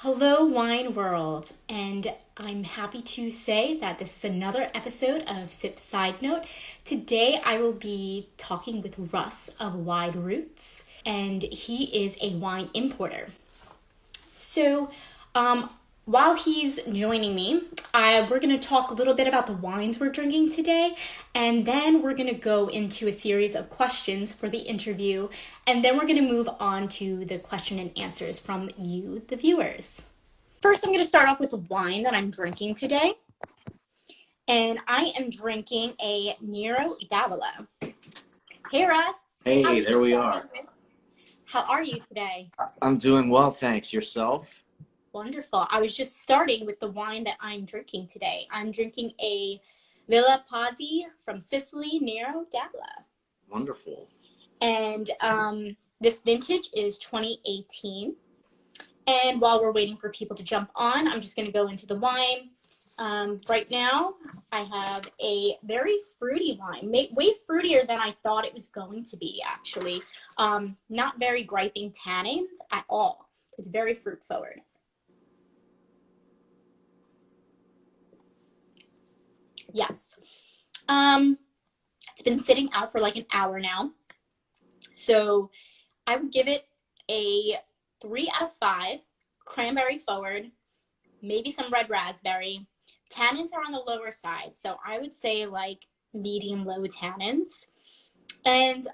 Hello, wine world, and I'm happy to say that this is another episode of Sip Side Note. Today, I will be talking with Russ of Wide Roots, and he is a wine importer. So, um, while he's joining me, we're going to talk a little bit about the wines we're drinking today, and then we're going to go into a series of questions for the interview, and then we're going to move on to the question and answers from you, the viewers. First, I'm going to start off with the wine that I'm drinking today, and I am drinking a Nero d'Avola. Hey, Russ. Hey, there we are. How are you today? I'm doing well, thanks. Yourself? Wonderful. I was just starting with the wine that I'm drinking today. I'm drinking a Villa Pazzi from Sicily, Nero d'Avola. Wonderful. And this vintage is 2018. And while we're waiting for people to jump on, I'm just going to go into the wine. Right now, I have a very fruity wine, way fruitier than I thought it was going to be, actually. Not very griping tannins at all. It's very fruit forward. Yes. It's been sitting out for like an hour now. So I would give it a 3 out of 5. Cranberry forward, maybe some red raspberry. Tannins are on the lower side, so I would say like medium low tannins. And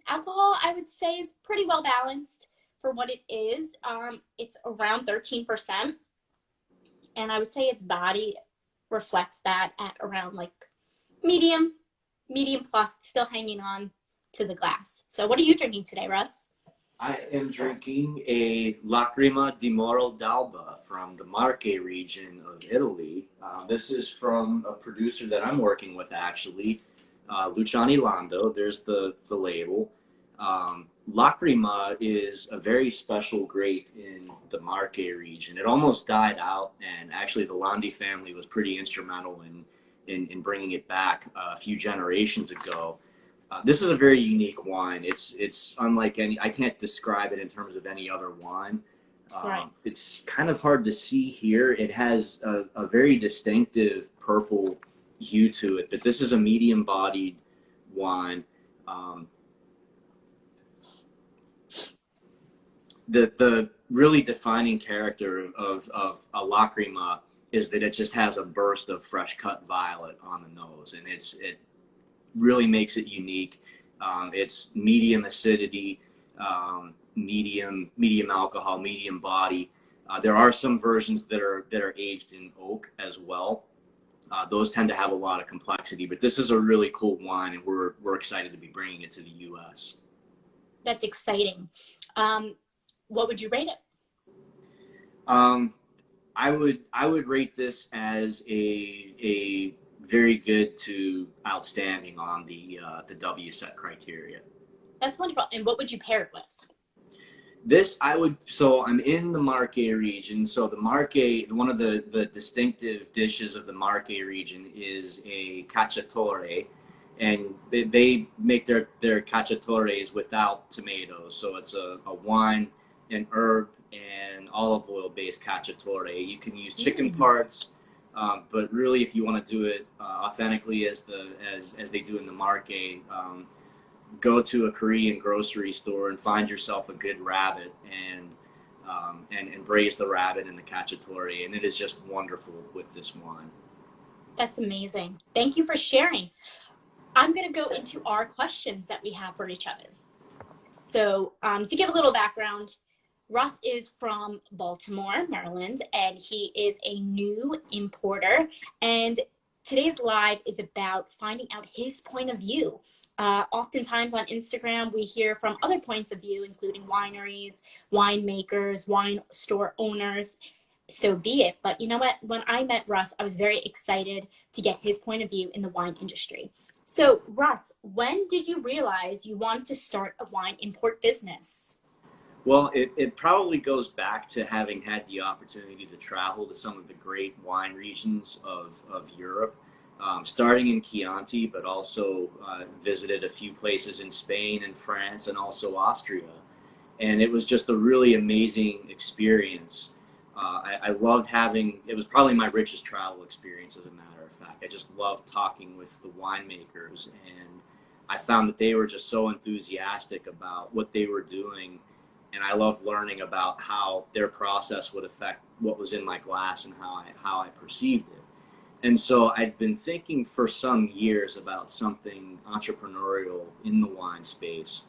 alcohol, I would say, is pretty well balanced for what it is. It's around 13%, and I would say its body reflects that at around like medium plus, still hanging on to the glass. So what are you drinking today, Russ? I am drinking a Lacrima di Moro d'Alba from the Marche region of Italy. This is from a producer that I'm working with, actually, Luciani Lando. There's the label. Lacrima is a very special grape in the Marche region. It almost died out, and actually the Landi family was pretty instrumental in bringing it back a few generations ago. This is a very unique wine. It's unlike any. I can't describe it in terms of any other wine. Right. It's kind of hard to see here. It has a very distinctive purple hue to it, but this is a medium-bodied wine. The really defining character of a Lacrima is that it just has a burst of fresh cut violet on the nose, and it really makes it unique. It's medium acidity, medium alcohol, medium body. There are some versions that are aged in oak as well. Those tend to have a lot of complexity, but this is a really cool wine, and we're excited to be bringing it to the U.S. That's exciting. What would you rate it? I would rate this as a very good to outstanding on the WSET criteria. That's wonderful. And what would you pair it with? This I would, so I'm in the Marche region. So the Marche, one of the distinctive dishes of the Marche region is a cacciatore, and they make their cacciatores without tomatoes. So it's a wine and herb and olive oil based cacciatore. You can use chicken parts, but really, if you want to do it authentically as they do in the Marche, go to a Korean grocery store and find yourself a good rabbit and braise the rabbit in the cacciatore, and it is just wonderful with this wine. That's amazing. Thank you for sharing. I'm going to go into our questions that we have for each other. So to give a little background, Russ is from Baltimore, Maryland, and he is a new importer. And today's live is about finding out his point of view. Oftentimes on Instagram, we hear from other points of view, including wineries, winemakers, wine store owners. So be it. But you know what? When I met Russ, I was very excited to get his point of view in the wine industry. So Russ, when did you realize you wanted to start a wine import business? Well, it probably goes back to having had the opportunity to travel to some of the great wine regions of Europe, starting in Chianti, but also visited a few places in Spain and France and also Austria. And it was just a really amazing experience. I loved having, it was probably my richest travel experience, as a matter of fact. I just loved talking with the winemakers, and I found that they were just so enthusiastic about what they were doing. And I loved learning about how their process would affect what was in my glass and how I perceived it. And so I'd been thinking for some years about something entrepreneurial in the wine space,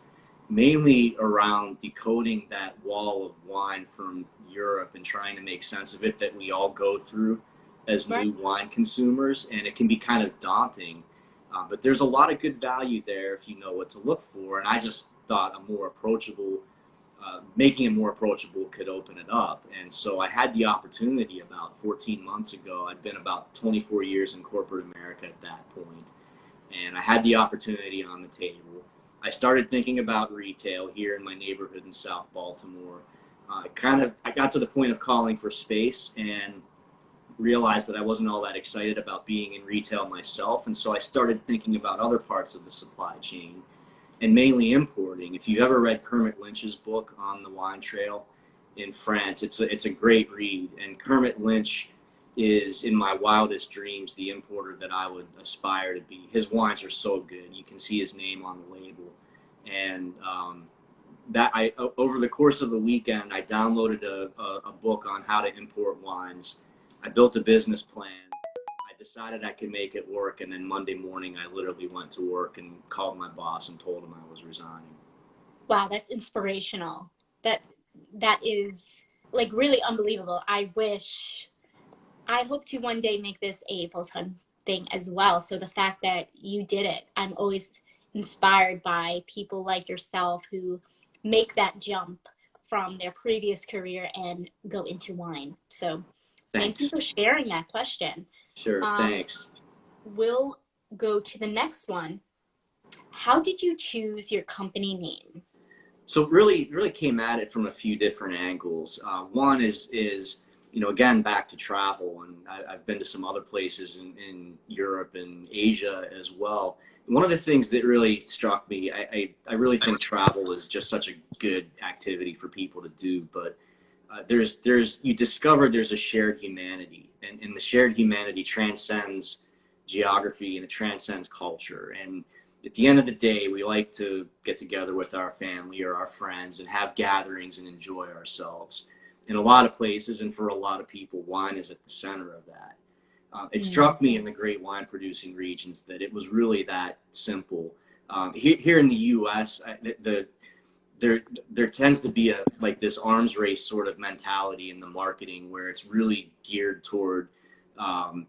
mainly around decoding that wall of wine from Europe and trying to make sense of it that we all go through as Right. new wine consumers. And it can be kind of daunting, but there's a lot of good value there if you know what to look for. And I just thought a more approachable making it more approachable could open it up. And so I had the opportunity about 14 months ago. I'd been about 24 years in corporate America at that point, and I had the opportunity on the table. I started thinking about retail here in my neighborhood in South Baltimore. I got to the point of calling for space and realized that I wasn't all that excited about being in retail myself, and so I started thinking about other parts of the supply chain and mainly importing. If you've ever read Kermit Lynch's book on the wine trail in France, it's a great read. And Kermit Lynch is, in my wildest dreams, the importer that I would aspire to be. His wines are so good. You can see his name on the label. And that I over the course of the weekend, I downloaded a book on how to import wines. I built a business plan. I decided I could make it work, and then Monday morning I literally went to work and called my boss and told him I was resigning. Wow, that's inspirational. That that is like really unbelievable. I hope to one day make this a full-time thing as well. So the fact that you did it, I'm always inspired by people like yourself who make that jump from their previous career and go into wine. So thank you Thanks. for sharing that question. Sure, Um, thanks. we'll go to the next one. How did you choose your company name? So really came at it from a few different angles. One is again back to travel, and I've been to some other places in Europe and Asia as well. One of the things that really struck me, I really think travel is just such a good activity for people to do, but there's you discover there's a shared humanity, and the shared humanity transcends geography and it transcends culture. And at the end of the day, we like to get together with our family or our friends and have gatherings and enjoy ourselves. In a lot of places and for a lot of people, wine is at the center of that. It Mm. struck me in the great wine producing regions that it was really that simple. Here in the U.S., there tends to be a like this arms race sort of mentality in the marketing where it's really geared toward um,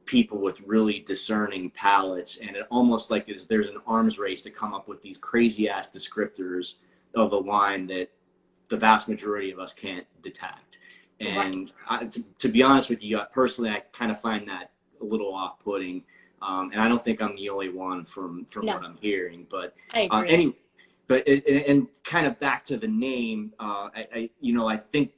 people with really discerning palates, and it almost like there's an arms race to come up with these crazy ass descriptors of the wine that the vast majority of us can't detect. Right. And to be honest with you, personally, I kind of find that a little off-putting, and I don't think I'm the only one from No, what I'm hearing. But I agree. anyway, and kind of back to the name, I think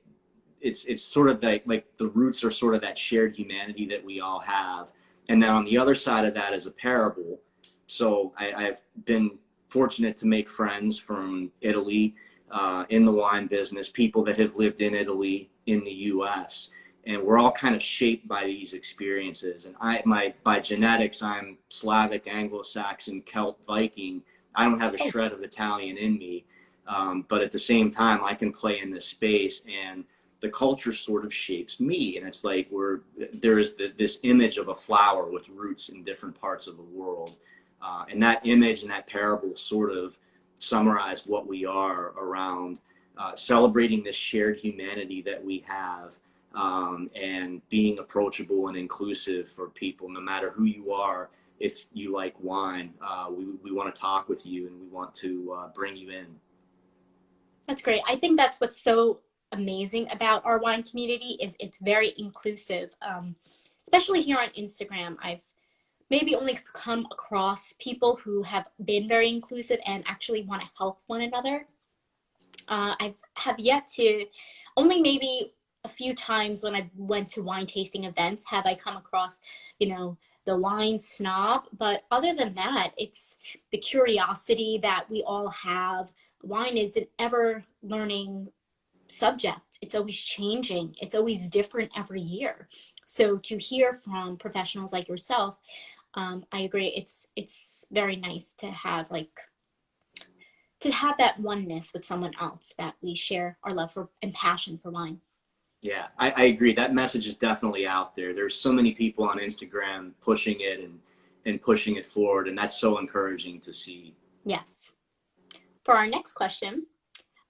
it's sort of like the roots are sort of that shared humanity that we all have, and then on the other side of that is a parable. So I've been fortunate to make friends from Italy in the wine business, people that have lived in Italy in the U.S. And we're all kind of shaped by these experiences. And by genetics, I'm Slavic, Anglo-Saxon, Celt, Viking. I don't have a Oh, shred of Italian in me, but at the same time, I can play in this space, and the culture sort of shapes me. And it's like there's this image of a flower with roots in different parts of the world, and that image and that parable sort of summarize what we are around celebrating this shared humanity that we have, and being approachable and inclusive for people, no matter who you are. If you like wine, we want to talk with you and we want to bring you in. that's great. I think that's what's so amazing about our wine community is it's very inclusive. Especially here on Instagram, I've maybe only come across people who have been very inclusive and actually want to help one another. I have yet to, only maybe a few times when I went to wine tasting events have I come across, you know, the wine snob. But other than that, it's the curiosity that we all have. Wine is an ever learning subject. It's always changing. It's always different every year. So to hear from professionals like yourself, I agree. It's very nice to have that oneness with someone else, that we share our love for and passion for wine. Yeah, I agree. That message is definitely out there. There's so many people on Instagram pushing it and pushing it forward, and that's so encouraging to see. Yes. For our next question,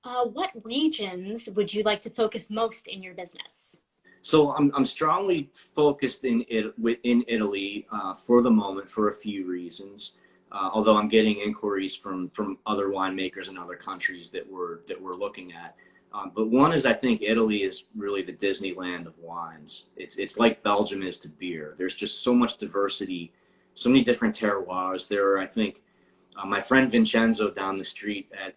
what regions would you like to focus most in your business? So I'm strongly focused in Italy for the moment for a few reasons. Although I'm getting inquiries from other winemakers in other countries that we're looking at. But one is I think Italy is really the Disneyland of wines. It's like Belgium is to beer. There's just so much diversity, so many different terroirs. There are, I think, my friend Vincenzo down the street at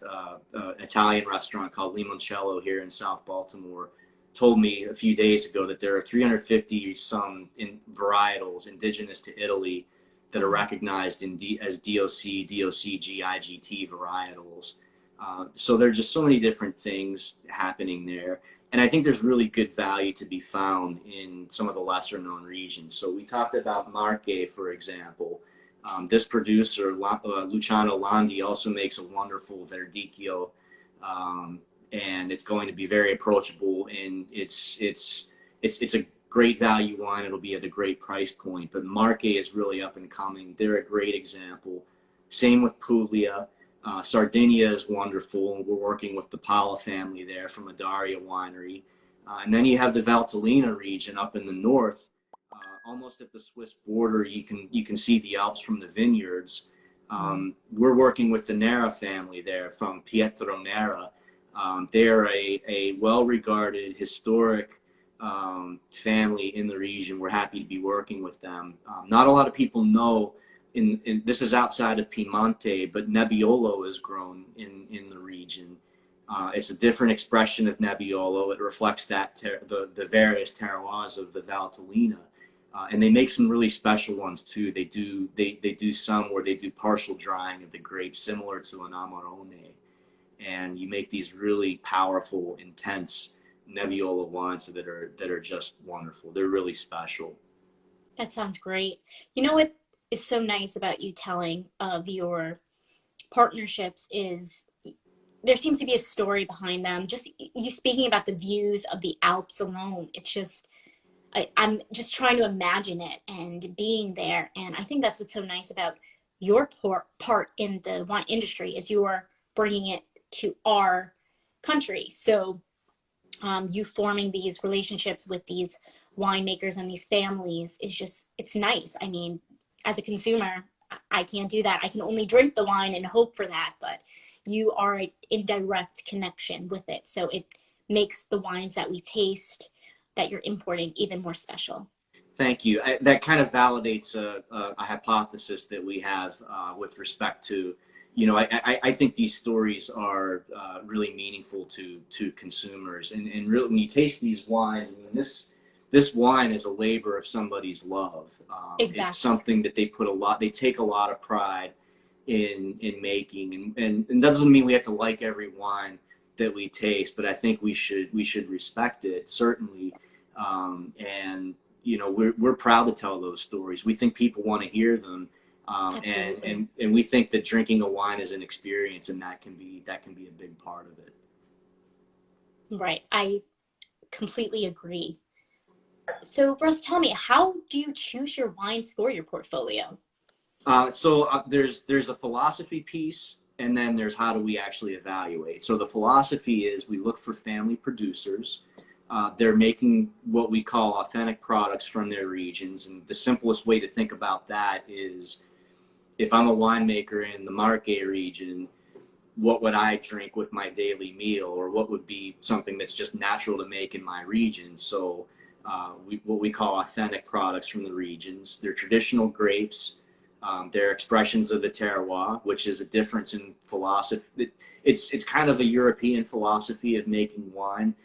an Italian restaurant called Limoncello here in South Baltimore told me a few days ago that there are 350 some varietals indigenous to Italy that are recognized as DOC, DOCG, IGT varietals. So there are just so many different things happening there. And I think there's really good value to be found in some of the lesser known regions. So we talked about Marche, for example. This producer, Luciano Landi, also makes a wonderful Verdicchio, um, and it's going to be very approachable. And it's a great value wine. It'll be at a great price point. But Marche is really up and coming. They're a great example. Same with Puglia. Sardinia is wonderful, and we're working with the Pala family there from Adaria Winery. And then you have the Valtellina region up in the north, almost at the Swiss border. You can see the Alps from the vineyards. We're working with the Nera family there from Pietro Nera. They're a well-regarded historic family in the region. We're happy to be working with them. Not a lot of people know this is outside of Piemonte, but Nebbiolo is grown in the region. It's a different expression of Nebbiolo. It reflects the various terroirs of the Valtellina. And they make some really special ones too. They do some where they do partial drying of the grapes, similar to an Amarone, and you make these really powerful, intense Nebbiolo wines that are just wonderful. They're really special. That sounds great. You know what is so nice about you telling of your partnerships is there seems to be a story behind them. Just you speaking about the views of the Alps alone, it's just I'm just trying to imagine it and being there. And I think that's what's so nice about your part in the wine industry is you're bringing it to our country. So you forming these relationships with these winemakers and these families is just it's nice. I mean, as a consumer, I can't do that. I can only drink the wine and hope for that, but you are in direct connection with it, so it makes the wines that we taste that you're importing even more special. Thank you. That kind of validates a hypothesis that we have with respect to, I think these stories are really meaningful to consumers, and really when you taste these wines, I mean, this wine is a labor of somebody's love. It's Exactly. something that they take a lot of pride in making, and that doesn't mean we have to like every wine that we taste, but I think we should respect it certainly, and we're proud to tell those stories. We think people want to hear them, and Absolutely. and and we think that drinking a wine is an experience, and that can be a big part of it. Right. I completely agree. So, Russ, tell me, how do you choose your wines for your portfolio? So there's a philosophy piece, and then there's how do we actually evaluate. So the philosophy is we look for family producers. They're making what we call authentic products from their regions, and the simplest way to think about that is if I'm a winemaker in the Marche region, what would I drink with my daily meal, or what would be something that's just natural to make in my region. So what we call authentic products from the regions. They're traditional grapes. They're expressions of the terroir, which is a difference in philosophy. It's kind of a European philosophy of making wine.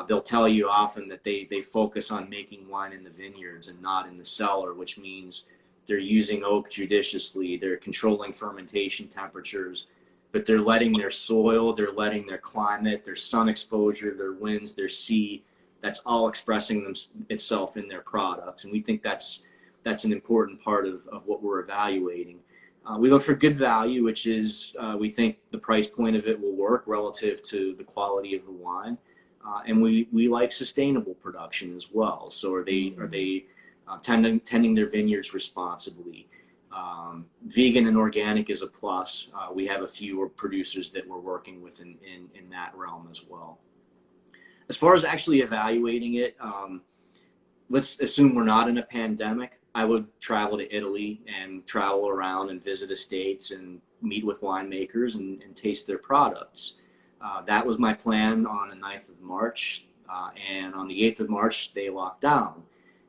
They'll tell you often that they focus on making wine in the vineyards and not in the cellar, which means they're using oak judiciously. They're controlling fermentation temperatures. but they're letting their soil, they're letting their climate, their sun exposure, their winds, their sea, that's all expressing itself in their products. And we think that's an important part of what we're evaluating. We look for good value, which is we think the price point of it will work relative to the quality of the wine. And we like sustainable production as well. So are they tending their vineyards responsibly? Vegan and organic is a plus. We have a few producers that we're working with in that realm as well. As far as actually evaluating it, let's assume we're not in a pandemic. I would travel to Italy and travel around and visit estates and meet with winemakers and taste their products. That was my plan on the 9th of March. And on the 8th of March, they locked down.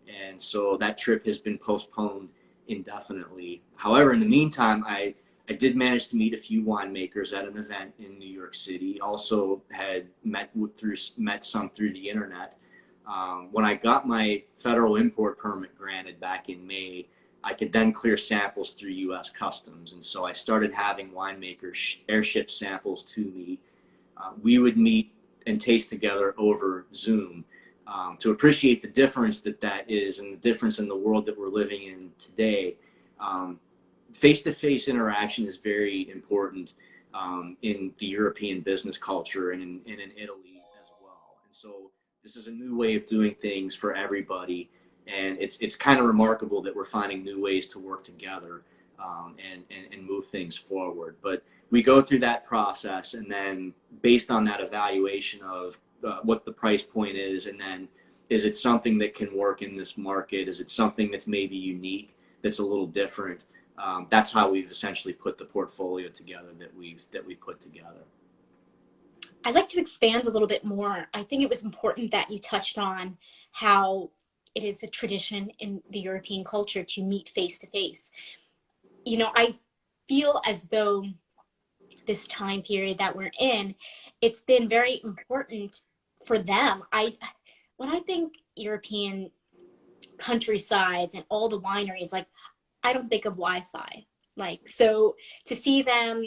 And so that trip has been postponed indefinitely. However, in the meantime, I did manage to meet a few winemakers at an event in New York City. Also had met some through the internet. When I got my federal import permit granted back in May, I could then clear samples through U.S. Customs. And so I started having winemakers airship samples to me. We would meet and taste together over Zoom to appreciate the difference that is and the difference in the world that we're living in today. Face-to-face interaction is very important in the European business culture and in Italy as well. And so this is a new way of doing things for everybody. And it's kind of remarkable that we're finding new ways to work together and move things forward. But we go through that process, and then based on that evaluation of what the price point is, and then is it something that can work in this market? Is it something that's maybe unique, that's a little different? That's how we've essentially put the portfolio together that we've put together. I'd like to expand a little bit more. I think it was important that you touched on how it is a tradition in the European culture to meet face to face. I feel as though this time period that we're in, it's been very important for them. When I think European countrysides and all the wineries, like, I don't think of Wi-Fi. Like, so to see them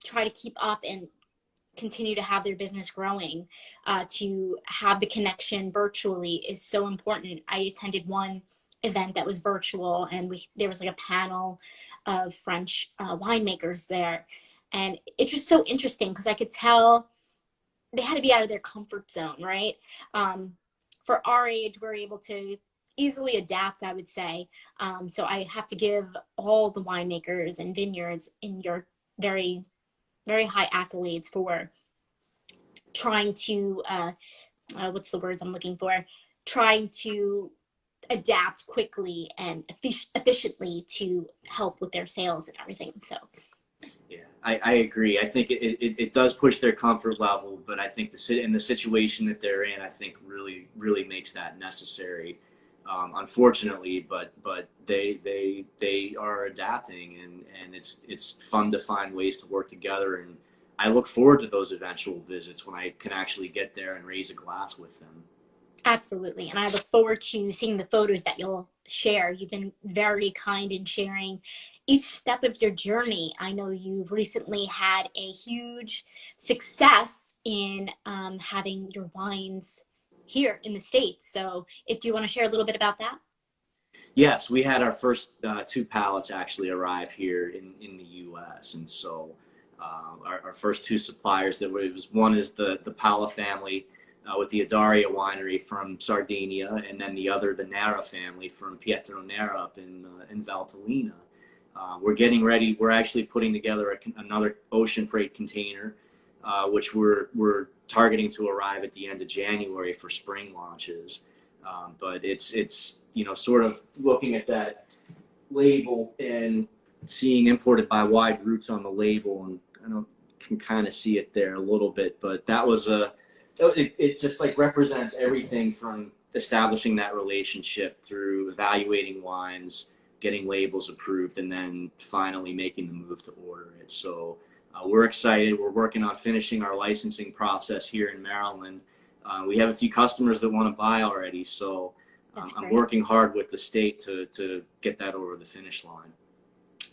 try to keep up and continue to have their business growing, to have the connection virtually is so important. I attended one event that was virtual, and there was like a panel of French winemakers there, and it's just so interesting because I could tell they had to be out of their comfort zone, right? For our age, we're able to easily adapt, I would say. So I have to give all the winemakers and vineyards in your very, very high accolades for trying to what's the words I'm looking for? Trying to adapt quickly and efficiently to help with their sales and everything. So Yeah, I agree. I think it does push their comfort level, but I think in the situation that they're in, I think really makes that necessary. Unfortunately, but they are adapting, and it's fun to find ways to work together. And I look forward to those eventual visits when I can actually get there and raise a glass with them. absolutely. And I look forward to seeing the photos that you'll share. You've been very kind in sharing each step of your journey. I know you've recently had a huge success in having your wines here in the States. So, if do you want to share a little bit about that? Yes, we had our first two pallets actually arrive here in the U.S. And so our first two suppliers one is the Pala family with the Adaria winery from Sardinia, and then the other, the Nara family from Pietro Nera up in Valtellina. We're getting ready. We're actually putting together another ocean freight container, which we're targeting to arrive at the end of January for spring launches. But it's sort of looking at that label and seeing imported by Wide Roots on the label, and can kind of see it there a little bit. But it just like represents everything from establishing that relationship through evaluating wines, getting labels approved, and then finally making the move to order it. So we're excited. We're working on finishing our licensing process here in Maryland. We have a few customers that want to buy already, so That's I'm great. working hard with the state to get that over the finish line.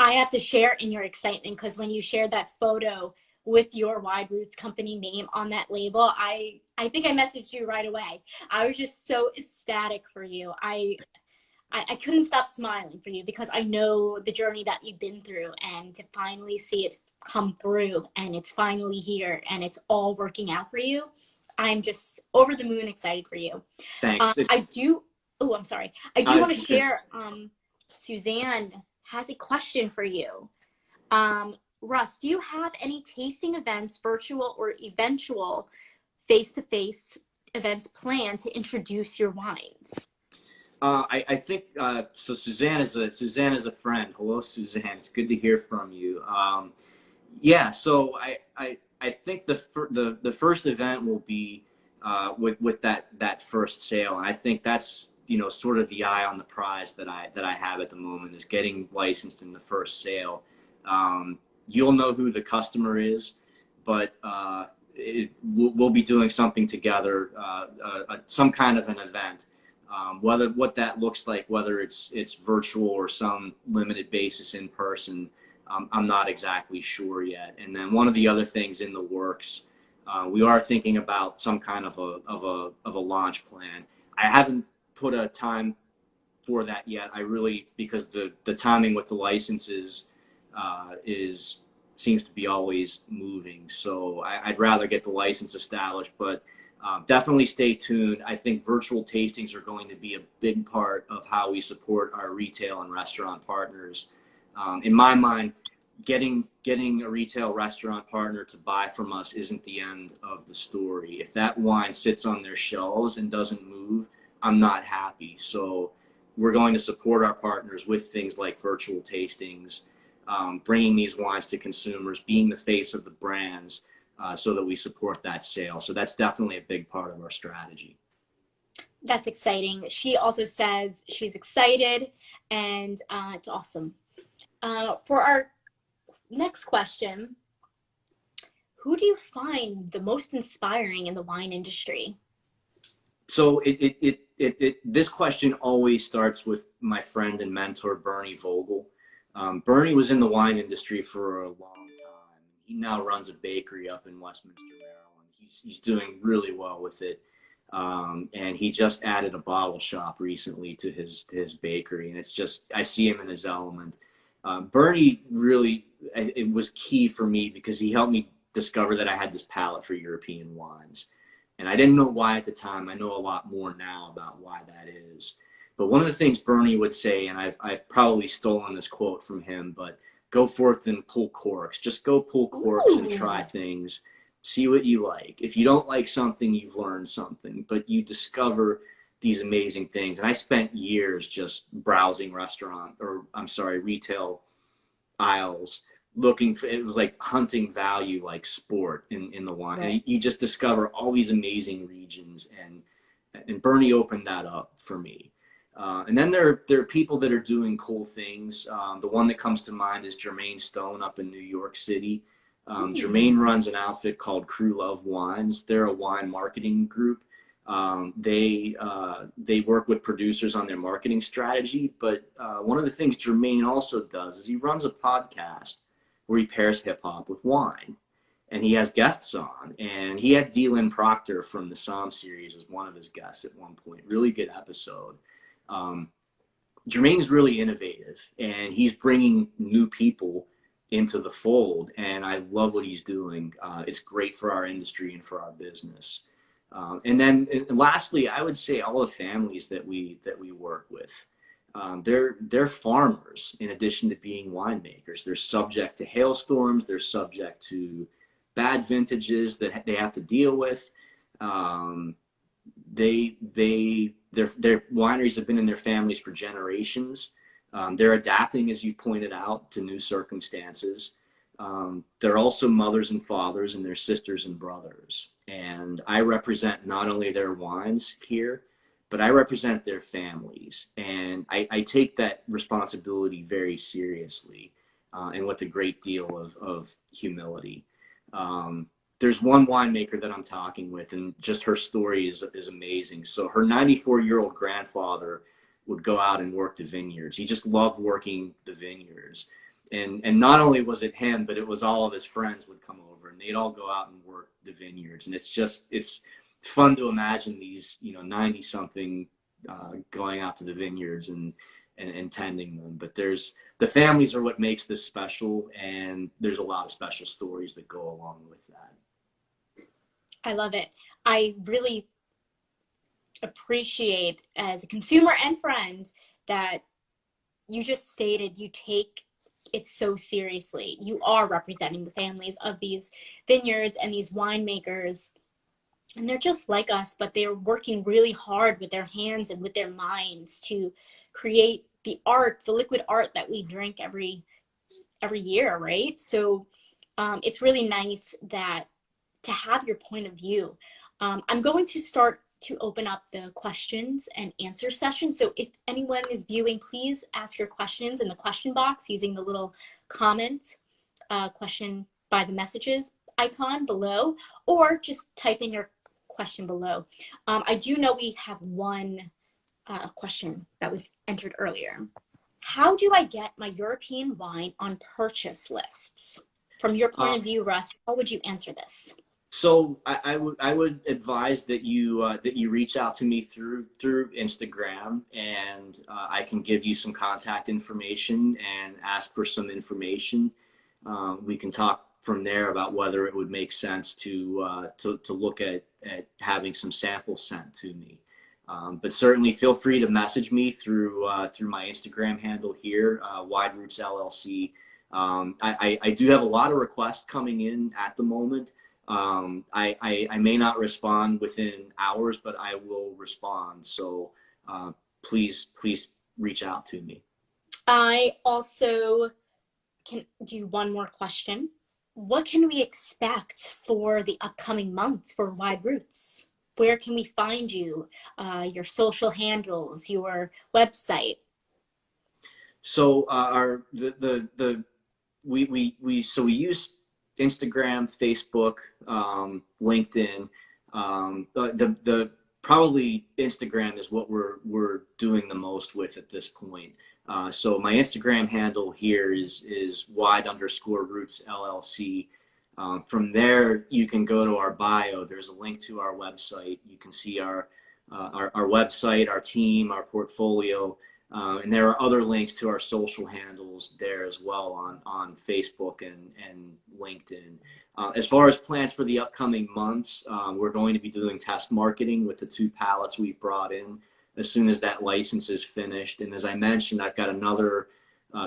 I have to share in your excitement because when you shared that photo with your Wide Roots company name on that label, I think I messaged you right away. I was just so ecstatic for you. I couldn't stop smiling for you because I know the journey that you've been through, and to finally see it come through and it's finally here and it's all working out for you. I'm just over the moon excited for you. Thanks. I do. Oh, I'm sorry. I I do want was to just gonna share. Suzanne has a question for you. Russ, do you have any tasting events, virtual or eventual face-to-face events planned to introduce your wines? I think so. Suzanne is a friend. Hello, Suzanne. It's good to hear from you. Yeah, so I think the first event will be with that first sale, and I think that's sort of the eye on the prize that I have at the moment is getting licensed in the first sale. You'll know who the customer is, but we'll be doing something together, some kind of an event. Whether what that looks like, whether it's virtual or some limited basis in person, I'm not exactly sure yet. And then one of the other things in the works, we are thinking about some kind of a launch plan. I haven't put a time for that yet. I really because the timing with the licenses is seems to be always moving. So I'd rather get the license established, but definitely stay tuned. I think virtual tastings are going to be a big part of how we support our retail and restaurant partners. In my mind, getting a retail restaurant partner to buy from us isn't the end of the story. If that wine sits on their shelves and doesn't move, I'm not happy. So we're going to support our partners with things like virtual tastings, bringing these wines to consumers, being the face of the brands, so that we support that sale. So that's definitely a big part of our strategy. That's exciting. She also says she's excited, and it's awesome. For our next question, who do you find the most inspiring in the wine industry? So this question always starts with my friend and mentor Bernie Vogel. Bernie was in the wine industry for a long time. He now runs a bakery up in Westminster, Maryland. He's doing really well with it, and he just added a bottle shop recently to his bakery, and it's just I see him in his element. Bernie really it was key for me because he helped me discover that I had this palate for European wines. And I didn't know why at the time. I know a lot more now about why that is. But one of the things Bernie would say, and I've probably stolen this quote from him, but go forth and pull corks. Just go pull corks and try Ooh. things. See what you like. If you don't like something, you've learned something, but you discover these amazing things. And I spent years just browsing retail aisles looking for it was like hunting value like sport in the wine, Right. and you just discover all these amazing regions, and Bernie opened that up for me. And then there are people that are doing cool things. The one that comes to mind is Jermaine Stone up in New York City. Ooh. Jermaine runs an outfit called Crew Love Wines. They're a wine marketing group. They work with producers on their marketing strategy. But one of the things Jermaine also does is he runs a podcast where he pairs hip hop with wine, and he has guests on. And he had Dylan Proctor from the Psalm series as one of his guests at one point. Really good episode. Um, Jermaine's really innovative, and he's bringing new people into the fold, and I love what he's doing. It's great for our industry and for our business. And lastly, I would say all the families that we work with, they're farmers in addition to being winemakers. They're subject to hailstorms. They're subject to bad vintages that they have to deal with. Um, their wineries have been in their families for generations. They're adapting, as you pointed out, to new circumstances. They're also mothers and fathers, and they're sisters and brothers. And I represent not only their wines here, but I represent their families. And I take that responsibility very seriously, and with a great deal of humility. Um, there's one winemaker that I'm talking with, and just her story is amazing. So her 94-year-old grandfather would go out and work the vineyards. He just loved working the vineyards. and not only was it him, but it was all of his friends would come over, and they'd all go out and work the vineyards. And it's fun to imagine these 90 something going out to the vineyards and tending them. But there's the families are what makes this special, and there's a lot of special stories that go along with that. I love it. I really appreciate, as a consumer and friend, that you just stated you take it so seriously. You are representing the families of these vineyards and these winemakers, and they're just like us, but they're working really hard with their hands and with their minds to create the art, the liquid art that we drink every year, right? So it's really nice that to have your point of view. I'm going to start to open up the questions and answer session. So if anyone is viewing, please ask your questions in the question box using the little comment question by the messages icon below, or just type in your question below. I do know we have one question that was entered earlier. How do I get my European wine on purchase lists? From your point of view, Russ, how would you answer this? So I would advise that you reach out to me through Instagram, and I can give you some contact information and ask for some information. We can talk from there about whether it would make sense to look at having some samples sent to me. But certainly feel free to message me through my Instagram handle here, Wide Roots LLC. I do have a lot of requests coming in at the moment. I may not respond within hours, but I will respond. So please reach out to me. I also can do one more question. What can we expect for the upcoming months for Wide Roots? Where can we find you? Your social handles, your website? So our the we use Instagram, Facebook, LinkedIn. The probably Instagram is what we're doing the most with at this point. So my Instagram handle here is wide_roots LLC. From there, you can go to our bio. There's a link to our website. You can see our website, our team, our portfolio. And there are other links to our social handles there as well on Facebook and LinkedIn. As far as plans for the upcoming months, we're going to be doing test marketing with the 2 pallets we've brought in as soon as that license is finished. And as I mentioned, I've got another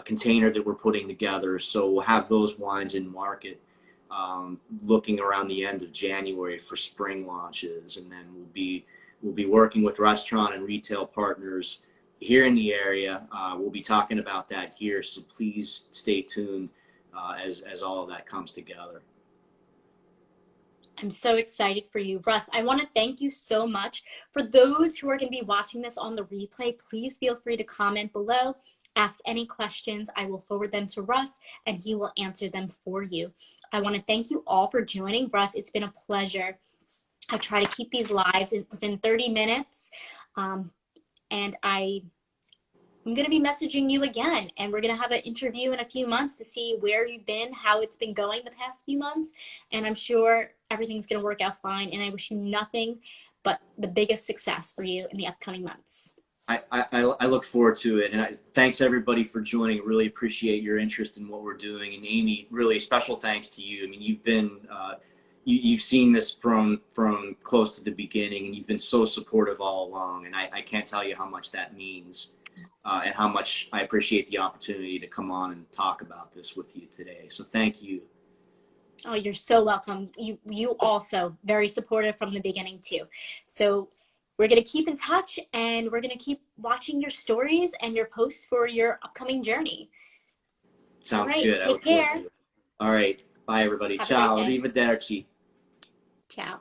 container that we're putting together. So we'll have those wines in market looking around the end of January for spring launches. And then we'll be working with restaurant and retail partners here in the area. We'll be talking about that here, so please stay tuned as all of that comes together. I'm so excited for you. Russ, I want to thank you so much. For those who are going to be watching this on the replay, please feel free to comment below. Ask any questions. I will forward them to Russ, and he will answer them for you. I want to thank you all for joining. Russ, it's been a pleasure. I try to keep these lives within 30 minutes. And I'm going to be messaging you again, and we're going to have an interview in a few months to see where you've been, how it's been going the past few months, and I'm sure everything's going to work out fine, and I wish you nothing but the biggest success for you in the upcoming months. I look forward to it, and thanks everybody for joining. Really appreciate your interest in what we're doing, and Amy, really special thanks to you. I mean, you've been you've seen this from close to the beginning, and you've been so supportive all along, and I can't tell you how much that means. And how much I appreciate the opportunity to come on and talk about this with you today. So thank you. Oh, you're so welcome. You also very supportive from the beginning too. So we're going to keep in touch, and we're going to keep watching your stories and your posts for your upcoming journey. Sounds All right, good. I take look forward care. to it. All right. Bye, everybody. Have a great Ciao. day. Arrivederci. Ciao.